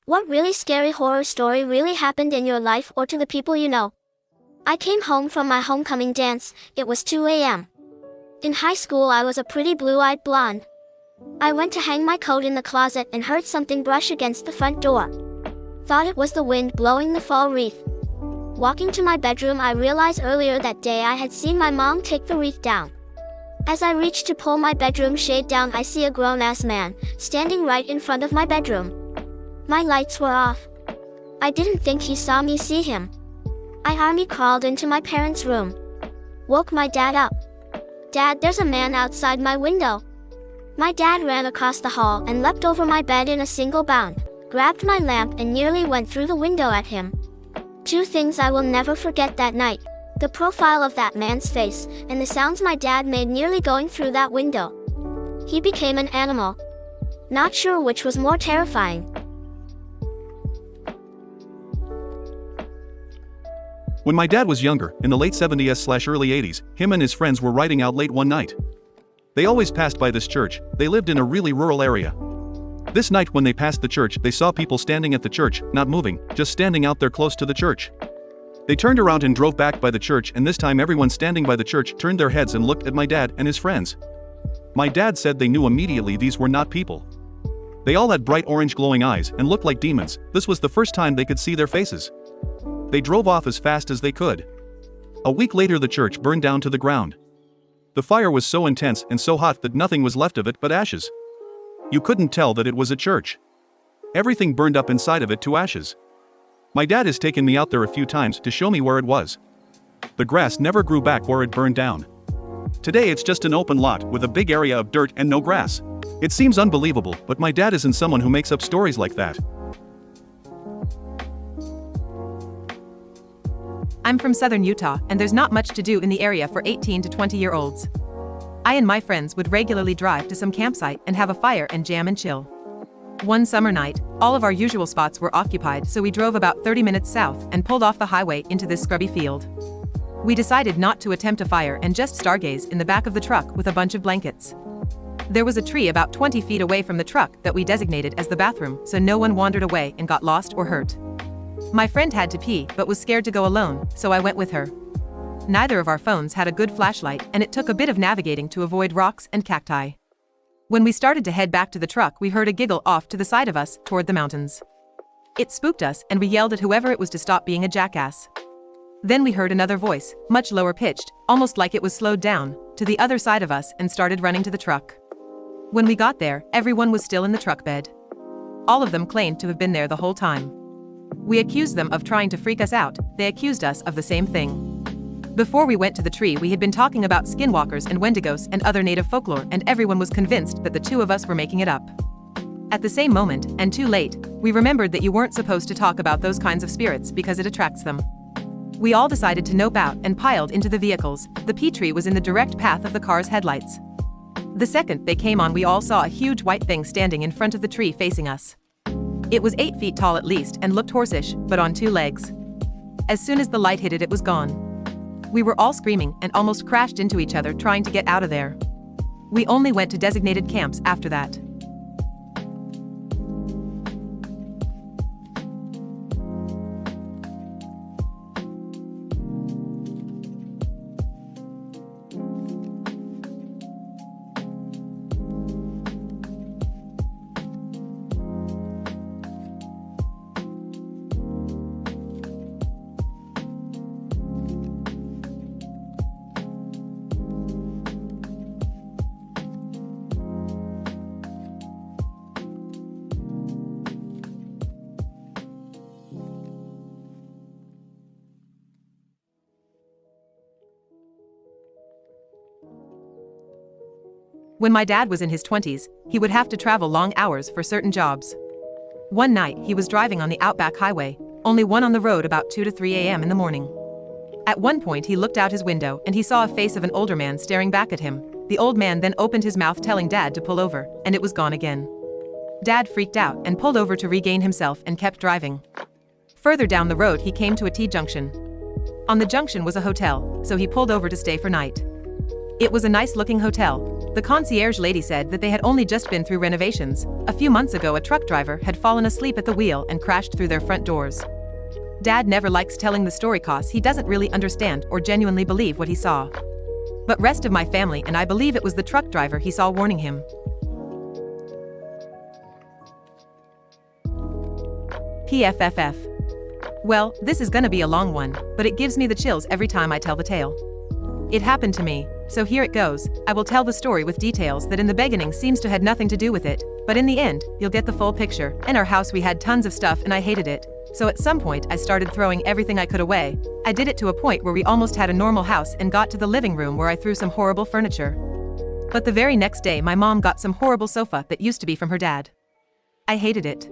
What really scary horror story really happened in your life or to the people you know? I came home from my homecoming dance. It was 2 a.m. In high school I was a pretty blue-eyed blonde. I went to hang my coat in the closet and heard something brush against the front door. Thought it was the wind blowing the fall wreath. Walking to my bedroom, I realized earlier that day I had seen my mom take the wreath down. As I reached to pull my bedroom shade down, I see a grown-ass man standing right in front of my bedroom. My lights were off. I didn't think he saw me see him. I army crawled into my parents' room. Woke my dad up. "Dad, there's a man outside my window." My dad ran across the hall and leapt over my bed in a single bound, grabbed my lamp and nearly went through the window at him. Two things I will never forget that night: the profile of that man's face, and the sounds my dad made nearly going through that window. He became an animal. Not sure which was more terrifying. When my dad was younger, in the late 70s/early 80s, him and his friends were riding out late one night. They always passed by this church. They lived in a really rural area. This night when they passed the church, they saw people standing at the church, not moving, just standing out there close to the church. They turned around and drove back by the church, and this time everyone standing by the church turned their heads and looked at my dad and his friends. My dad said they knew immediately these were not people. They all had bright orange glowing eyes and looked like demons. This was the first time they could see their faces. They drove off as fast as they could. A week later the church burned down to the ground. The fire was so intense and so hot that nothing was left of it but ashes. You couldn't tell that it was a church. Everything burned up inside of it to ashes. My dad has taken me out there a few times to show me where it was. The grass never grew back where it burned down. Today it's just an open lot with a big area of dirt and no grass. It seems unbelievable, but my dad isn't someone who makes up stories like that. I'm from southern Utah, and there's not much to do in the area for 18 to 20-year-olds. I and my friends would regularly drive to some campsite and have a fire and jam and chill. One summer night, all of our usual spots were occupied, so we drove about 30 minutes south and pulled off the highway into this scrubby field. We decided not to attempt a fire and just stargaze in the back of the truck with a bunch of blankets. There was a tree about 20 feet away from the truck that we designated as the bathroom, so no one wandered away and got lost or hurt. My friend had to pee but was scared to go alone, so I went with her. Neither of our phones had a good flashlight, and it took a bit of navigating to avoid rocks and cacti. When we started to head back to the truck, we heard a giggle off to the side of us, toward the mountains. It spooked us, and we yelled at whoever it was to stop being a jackass. Then we heard another voice, much lower pitched, almost like it was slowed down, to the other side of us and started running to the truck. When we got there, everyone was still in the truck bed. All of them claimed to have been there the whole time. We accused them of trying to freak us out. They accused us of the same thing. Before we went to the tree, we had been talking about skinwalkers and wendigos and other native folklore, and everyone was convinced that the two of us were making it up. At the same moment, and too late, we remembered that you weren't supposed to talk about those kinds of spirits because it attracts them. We all decided to nope out and piled into the vehicles. The pea tree was in the direct path of the car's headlights. The second they came on, we all saw a huge white thing standing in front of the tree facing us. It was 8 feet tall at least and looked horsish, but on 2 legs. As soon as the light hit it, it was gone. We were all screaming and almost crashed into each other trying to get out of there. We only went to designated camps after that. When my dad was in his 20s, he would have to travel long hours for certain jobs. One night, he was driving on the Outback Highway, only one on the road, about 2 to 3 a.m. in the morning. At one point, he looked out his window and he saw a face of an older man staring back at him. The old man then opened his mouth telling Dad to pull over, and it was gone again. Dad freaked out and pulled over to regain himself and kept driving. Further down the road, he came to a T-junction. On the junction was a hotel, so he pulled over to stay for night. It was a nice-looking hotel. The concierge lady said that they had only just been through renovations. A few months ago, a truck driver had fallen asleep at the wheel and crashed through their front doors. Dad never likes telling the story cause he doesn't really understand or genuinely believe what he saw. But rest of my family and I believe it was the truck driver he saw warning him. PFFF. Well, this is gonna be a long one, but it gives me the chills every time I tell the tale. It happened to me, so here it goes. I will tell the story with details that in the beginning seems to had nothing to do with it, but in the end, you'll get the full picture. In our house we had tons of stuff and I hated it. So at some point I started throwing everything I could away. I did it to a point where we almost had a normal house and got to the living room where I threw some horrible furniture. But the very next day my mom got some horrible sofa that used to be from her dad. I hated it.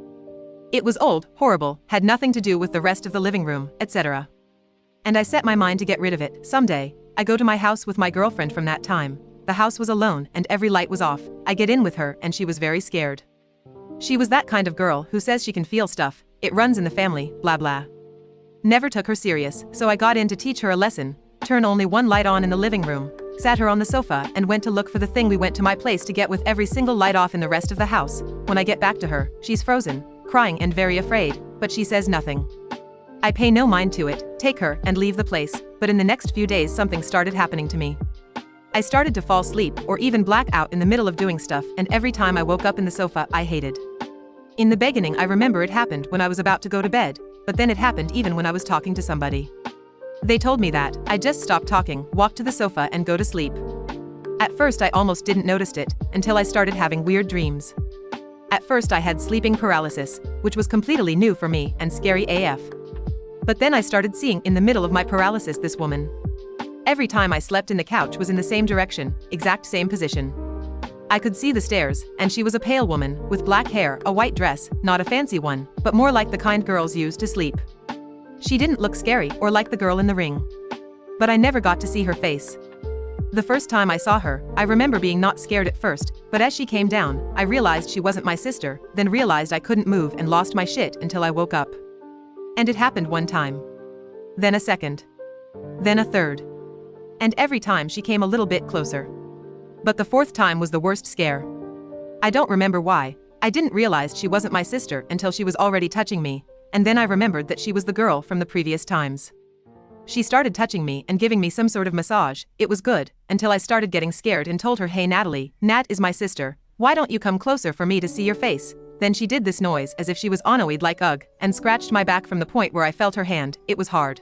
It was old, horrible, had nothing to do with the rest of the living room, etc. And I set my mind to get rid of it. Someday, I go to my house with my girlfriend from that time. The house was alone and every light was off. I get in with her and she was very scared. She was that kind of girl who says she can feel stuff, it runs in the family, blah blah. Never took her serious, so I got in to teach her a lesson, turn only one light on in the living room, sat her on the sofa and went to look for the thing we went to my place to get with every single light off in the rest of the house. When I get back to her, she's frozen, crying and very afraid, but she says nothing. I pay no mind to it, take her and leave the place, but in the next few days something started happening to me. I started to fall asleep or even black out in the middle of doing stuff, and every time I woke up in the sofa I hated. In the beginning I remember it happened when I was about to go to bed, but then it happened even when I was talking to somebody. They told me that I just stop talking, walk to the sofa and go to sleep. At first I almost didn't notice it, until I started having weird dreams. At first I had sleeping paralysis, which was completely new for me and scary AF. But then I started seeing in the middle of my paralysis this woman. Every time I slept in the couch was in the same direction, exact same position. I could see the stairs, and she was a pale woman, with black hair, a white dress, not a fancy one, but more like the kind girls use to sleep. She didn't look scary or like the girl in the ring. But I never got to see her face. The first time I saw her, I remember being not scared at first, but as she came down, I realized she wasn't my sister, then realized I couldn't move and lost my shit until I woke up. And it happened one time. Then a second. Then a third. And every time she came a little bit closer. But the fourth time was the worst scare. I don't remember why. I didn't realize she wasn't my sister until she was already touching me, and then I remembered that she was the girl from the previous times. She started touching me and giving me some sort of massage. It was good, until I started getting scared and told her, "Hey Natalie, Nat is my sister. Why don't you come closer for me to see your face?" Then she did this noise as if she was annoyed like ugh, and scratched my back from the point where I felt her hand. It was hard.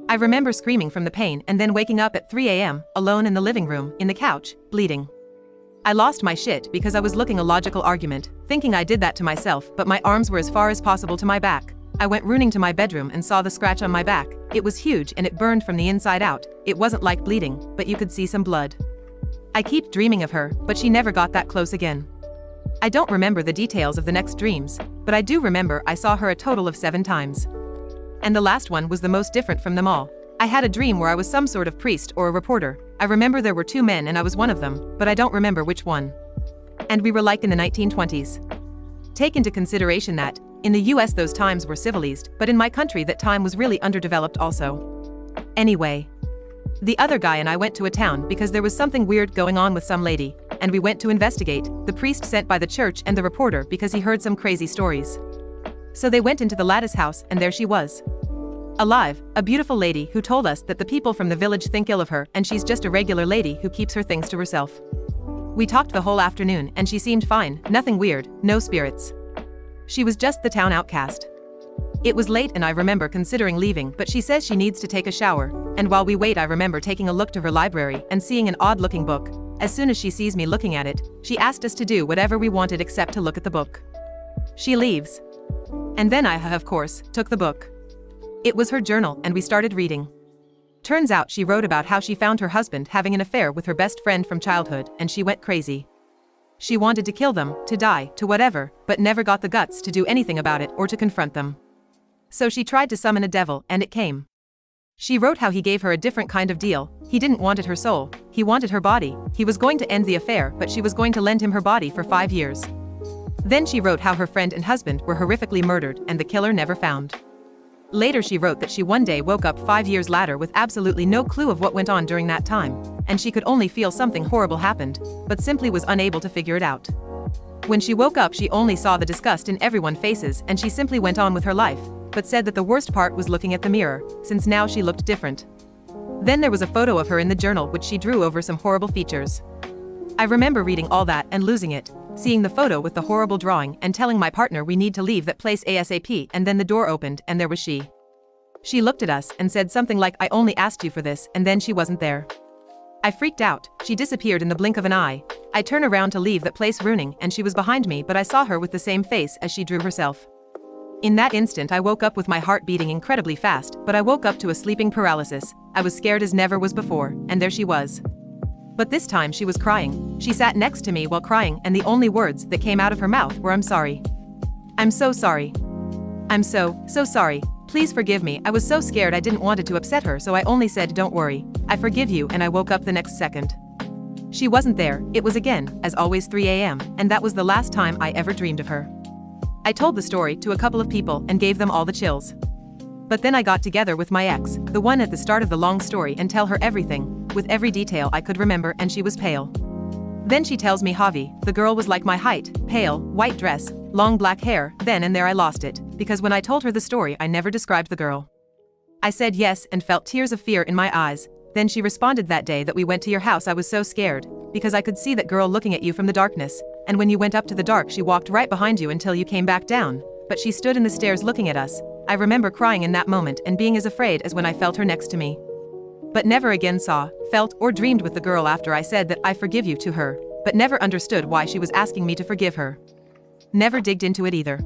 I remember screaming from the pain and then waking up at 3 a.m., alone in the living room, in the couch, bleeding. I lost my shit because I was looking a logical argument, thinking I did that to myself, but my arms were as far as possible to my back. I went running to my bedroom and saw the scratch on my back. It was huge and it burned from the inside out. It wasn't like bleeding, but you could see some blood. I keep dreaming of her, but she never got that close again. I don't remember the details of the next dreams, but I do remember I saw her a total of 7 times. And the last one was the most different from them all. I had a dream where I was some sort of priest or a reporter. I remember there were 2 men and I was one of them, but I don't remember which one. And we were like in the 1920s. Take into consideration that, in the US those times were civilized, but in my country that time was really underdeveloped also. Anyway. The other guy and I went to a town because there was something weird going on with some lady, and we went to investigate, the priest sent by the church and the reporter because he heard some crazy stories. So they went into the lattice house and there she was. Alive, a beautiful lady who told us that the people from the village think ill of her and she's just a regular lady who keeps her things to herself. We talked the whole afternoon and she seemed fine, nothing weird, no spirits. She was just the town outcast. It was late and I remember considering leaving, but she says she needs to take a shower, and while we wait I remember taking a look to her library and seeing an odd-looking book. As soon as she sees me looking at it, she asked us to do whatever we wanted except to look at the book. She leaves. And then I, of course, took the book. It was her journal and we started reading. Turns out she wrote about how she found her husband having an affair with her best friend from childhood and she went crazy. She wanted to kill them, to die, to whatever, but never got the guts to do anything about it or to confront them. So she tried to summon a devil and it came. She wrote how he gave her a different kind of deal. He didn't want her soul, he wanted her body. He was going to end the affair, but she was going to lend him her body for 5 years. Then she wrote how her friend and husband were horrifically murdered and the killer never found. Later she wrote that she one day woke up 5 years later with absolutely no clue of what went on during that time. and she could only feel something horrible happened, but simply was unable to figure it out. When she woke up, she only saw the disgust in everyone's faces, and she simply went on with her life, but said that the worst part was looking at the mirror, since now she looked different. Then there was a photo of her in the journal which she drew over some horrible features. I remember reading all that and losing it, seeing the photo with the horrible drawing and telling my partner we need to leave that place ASAP, and then the door opened and there was she. She looked at us and said something like, "I only asked you for this," and then she wasn't there. I freaked out. She disappeared in the blink of an eye. I turned around to leave that place running, and she was behind me, but I saw her with the same face as she drew herself. In that instant I woke up with my heart beating incredibly fast, but I woke up to a sleeping paralysis. I was scared as never was before, and there she was. But this time she was crying. She sat next to me while crying, and the only words that came out of her mouth were, "I'm sorry. I'm so sorry. I'm so sorry. Please forgive me." I was so scared I didn't want to upset her, so I only said, "Don't worry. I forgive you," and I woke up the next second. She wasn't there. It was again, as always, 3 a.m., and that was the last time I ever dreamed of her. I told the story to a couple of people and gave them all the chills. But then I got together with my ex, the one at the start of the long story, and tell her everything, with every detail I could remember, and she was pale. Then she tells me Javi, the girl was like my height, pale, white dress, long black hair. Then and there I lost it, because when I told her the story I never described the girl. I said yes and felt tears of fear in my eyes. Then she responded, "That day that we went to your house I was so scared, because I could see that girl looking at you from the darkness, and when you went up to the dark she walked right behind you until you came back down, but she stood in the stairs looking at us." I remember crying in that moment and being as afraid as when I felt her next to me. But never again saw, felt, or dreamed with the girl after I said that I forgive you to her, but never understood why she was asking me to forgive her. Never digged into it either.